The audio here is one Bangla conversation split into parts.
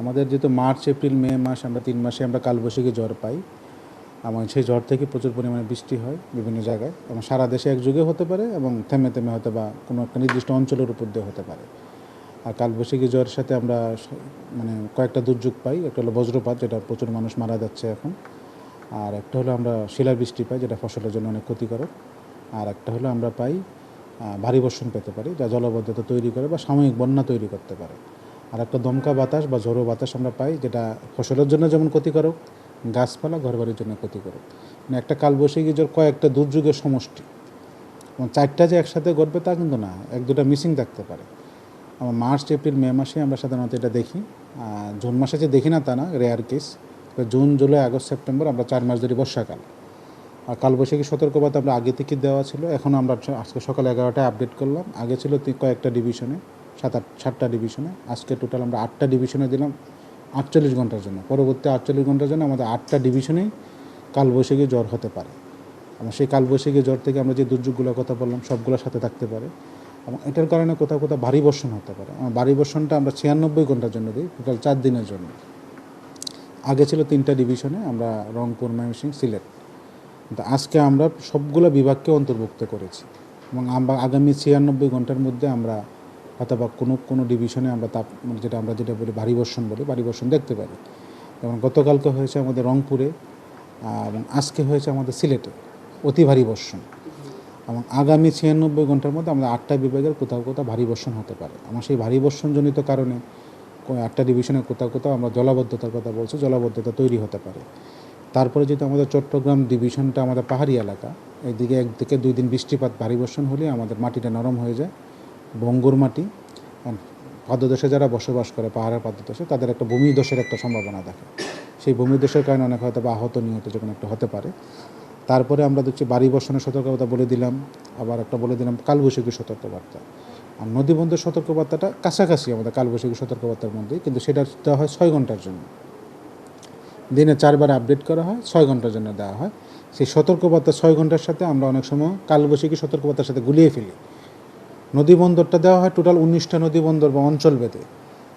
আমাদের যেহেতু মার্চ এপ্রিল মে মাস আমরা 3 মাসে আমরা কালবৈশাখী ঝড় পাই এবং সেই ঝড় থেকে প্রচুর পরিমাণে বৃষ্টি হয় বিভিন্ন জায়গায় এবং সারা দেশে একযোগে হতে পারে এবং থেমে থেমে হয়তো বা কোনো একটা নির্দিষ্ট অঞ্চলের উপর দিয়ে হতে পারে। আর কালবৈশাখী ঝড়ের সাথে আমরা মানে কয়েকটা দুর্যোগ পাই। একটা হলো বজ্রপাত, যেটা প্রচুর মানুষ মারা যাচ্ছে এখন। আর একটা হলো আমরা শিলাবৃষ্টি পাই, যেটা ফসলের জন্য অনেক ক্ষতিকারক। আর একটা হলো আমরা পাই ভারী বর্ষণ পেতে পারি, যা জলাবদ্ধতা তৈরি করে বা সাময়িক বন্যা তৈরি করতে পারে। আর একটা দমকা বাতাস বা ঝোড়ো বাতাস আমরা পাই, যেটা ফসলের জন্য যেমন ক্ষতিকারক, গাছপালা ঘরবাড়ির জন্য ক্ষতিকারক। মানে একটা কালবৈশাখী ঝড় কয়েকটা দুর্যোগের সমষ্টি, এবং চারটা যে একসাথে ঘটবে তা কিন্তু না, এক দুটা মিসিং থাকতে পারে। আমরা মার্চ এপ্রিল মে মাসে আমরা সাধারণত এটা দেখি। জুন মাসে যে দেখি না তা না, rare case. June July August September আমরা 4 মাস ধরে বর্ষাকাল। আর কালবৈশাখী সতর্কবার্তা আমরা আগে থেকে দেওয়া ছিল, এখন আমরা আজকে সকাল 11টায় আপডেট করলাম। আগে ছিল কয়েকটা ডিভিশনে, 7-8টা ডিভিশনে। আজকে টোটাল আমরা 8টা ডিভিশনে দিলাম 48 ঘন্টার জন্য। পরবর্তী 48 ঘন্টার জন্য আমাদের 8টা ডিভিশনেই কালবৈশাখী ঝড় হতে পারে। এবং সেই কালবৈশাখী ঝড় থেকে আমরা যে দুর্যোগগুলোর কথা বললাম সবগুলোর সাথে থাকতে পারে, এবং এটার কারণে কোথাও কোথাও ভারী বর্ষণ হতে পারে। ভারী বর্ষণটা আমরা 96 ঘন্টার জন্য দিই, টোটাল 4 দিনের জন্য। আগে ছিল 3টা ডিভিশনে, আমরা রংপুর, ময়মনসিংহ, সিলেট। কিন্তু আজকে আমরা সবগুলো বিভাগকে অন্তর্ভুক্ত করেছি, এবং আমরা আগামী 96 ঘন্টার মধ্যে আমরা অথবা কোনো ডিভিশনে আমরা যেটা বলি ভারী বর্ষণ দেখতে পারি। যেমন গতকালকে হয়েছে আমাদের রংপুরে, এবং আজকে হয়েছে আমাদের সিলেটে অতি ভারী বর্ষণ। এবং আগামী 96 ঘন্টার মধ্যে আমাদের 8টা বিভাগের কোথাও কোথাও ভারী বর্ষণ হতে পারে। আমার সেই ভারী বর্ষণজনিত কারণে 8টা ডিভিশনে কোথাও কোথাও আমরা জলাবদ্ধতার কথা বলছি, জলাবদ্ধতা তৈরি হতে পারে। তারপরে যেহেতু আমাদের চট্টগ্রাম ডিভিশনটা আমাদের পাহাড়ি এলাকা, এইদিকে 1 থেকে 2 দিন বৃষ্টিপাত ভারী বর্ষণ হলে আমাদের মাটিটা নরম হয়ে যায়, ভঙ্গুর মাটি। পাদদেশে যারা বসবাস করে পাহাড়ের পাদদেশে, তাদের একটা ভূমিধসের একটা সম্ভাবনা থাকে। সেই ভূমিধসের কারণে অনেক হয়তো বা আহত নিহত যখন একটা হতে পারে। তারপরে আমরা দেখছি ভারী বর্ষণের সতর্কবার্তা বলে দিলাম, আবার একটা বলে দিলাম কালবৈশাখী সতর্কবার্তা। আর নদীবন্দর সতর্কবার্তাটা কাছাকাছি আমাদের কালবৈশাখী সতর্কবার্তার মধ্যেই, কিন্তু সেটা দেওয়া হয় 6 ঘন্টার জন্য। দিনে 4 বার আপডেট করা হয়, 6 ঘন্টার জন্য দেওয়া হয়। সেই সতর্কবার্তা 6 ঘন্টার সাথে আমরা অনেক সময় কালবৈশাখী সতর্কবার্তার সাথে গুলিয়ে ফেলি। নদীবন্দরটা দেওয়া হয় টোটাল 19টা নদীবন্দর বা অঞ্চল বেঁধে,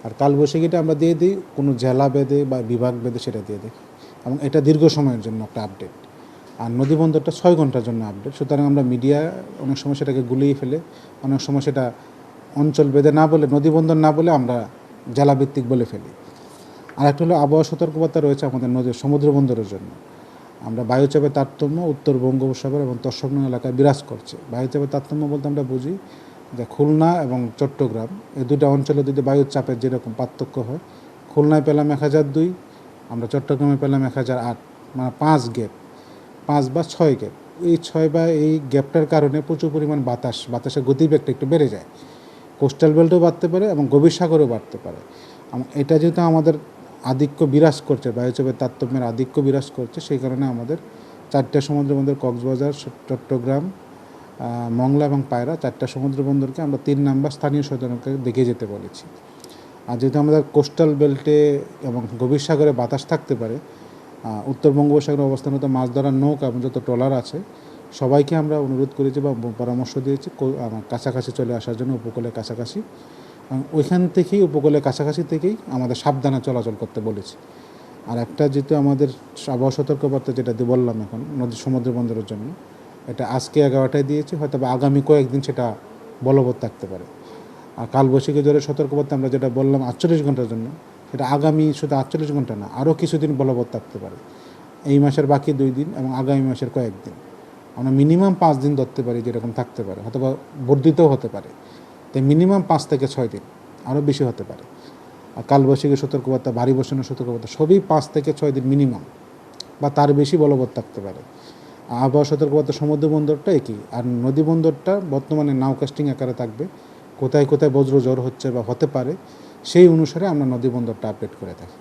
আর কালবৈশাখীটা আমরা দিয়ে দিই কোনো জেলা বেঁধে বা বিভাগ বেঁধে, সেটা দিয়ে দিই। এবং এটা দীর্ঘ সময়ের জন্য একটা আপডেট। আর নদীবন্দরটা 6 ঘন্টার জন্য আপডেট। সুতরাং আমরা মিডিয়া অনেক সময় সেটাকে গুলিয়ে ফেলে, অনেক সময় সেটা অঞ্চল বেঁধে না বলে, নদীবন্দর না বলে আমরা জেলাভিত্তিক বলে ফেলি। আর একটা হলো আবহাওয়া সতর্কবার্তা রয়েছে আমাদের সমুদ্র বন্দরের জন্য। আমরা বায়ুচাপের তারতম্য উত্তর বঙ্গোপসাগর এবং তৎসংলগ্ন এলাকায় বিরাজ করছে। বায়ুচাপের তারতম্য বলতে আমরা বুঝি যে খুলনা এবং চট্টগ্রাম এই দুটো অঞ্চলে যদি বায়ুর চাপের যেরকম পার্থক্য হয়, খুলনায় পেলাম 1002, আমরা চট্টগ্রামে পেলাম 1008, মানে 5 বা 6 গ্যাপ। এই 6 বা এই গ্যাপটার কারণে প্রচুর পরিমাণ বাতাসের গতিবেগটা একটু বেড়ে যায়। কোস্টাল বেল্টও বাড়তে পারে এবং গভীর সাগরও বাড়তে পারে। এটা যেহেতু আমাদের আধিক্য বিরাজ করছে, বায়ুচাপের তারতম্যের আধিক্য বিরাজ করছে, সেই কারণে আমাদের 4টা সমুদ্র বন্দর, কক্সবাজার, চট্টগ্রাম, মংলা এবং পায়রা, 4টা সমুদ্র বন্দরকে আমরা 3 নাম্বার স্থানীয় সতর্কতাকে দেখে যেতে বলেছি। আর যেহেতু আমাদের কোস্টাল বেল্টে এবং গভীর সাগরে বাতাস থাকতে পারে, উত্তর বঙ্গোপসাগরে অবস্থানত মাছ ধরার নৌকা এবং যত ট্রলার আছে সবাইকে আমরা অনুরোধ করেছি বা পরামর্শ দিয়েছি কাছাকাছি চলে আসার জন্য, উপকূলের কাছাকাছি। ওইখান থেকেই উপকূলের কাছাকাছি থেকেই আমাদের সাবধানে চলাচল করতে বলেছি। আর একটা যেহেতু আমাদের আবহাওয়া সতর্কবার্তা যেটা বললাম এখন সমুদ্র বন্দরের জন্য, এটা আজকে 11টায় দিয়েছি, হয়তো বা আগামী কয়েকদিন সেটা বলবৎ থাকতে পারে। আর কালবৈশাখী ঝড়ের সতর্কবার্তা আমরা যেটা বললাম 48 ঘন্টার জন্য, সেটা আগামী শুধু 48 ঘন্টা না, আরও কিছুদিন বলবৎ থাকতে পারে। এই মাসের বাকি 2 দিন এবং আগামী মাসের কয়েকদিন, আমরা মিনিমাম 5 দিন ধরতে পারি, যেরকম থাকতে পারে, অথবা বর্ধিতও হতে পারে। তাই মিনিমাম 5 থেকে 6 দিন, আরও বেশি হতে পারে। আর কালবৈশাখী সতর্কবার্তা, ভারী বর্ষণের সতর্কবার্তা সবই 5 থেকে 6 দিন মিনিমাম বা তার বেশি বলবৎ থাকতে পারে। আবহাওয়া সতর্কবার্তা সমুদ্র বন্দরটা একই, আর নদী বন্দরটা বর্তমানে নাও কাস্টিং আকারে থাকবে। কোথায় কোথায় বজ্র ঝড় হচ্ছে বা হতে পারে, সেই অনুসারে আমরা নদী বন্দরটা আপডেট করে থাকি।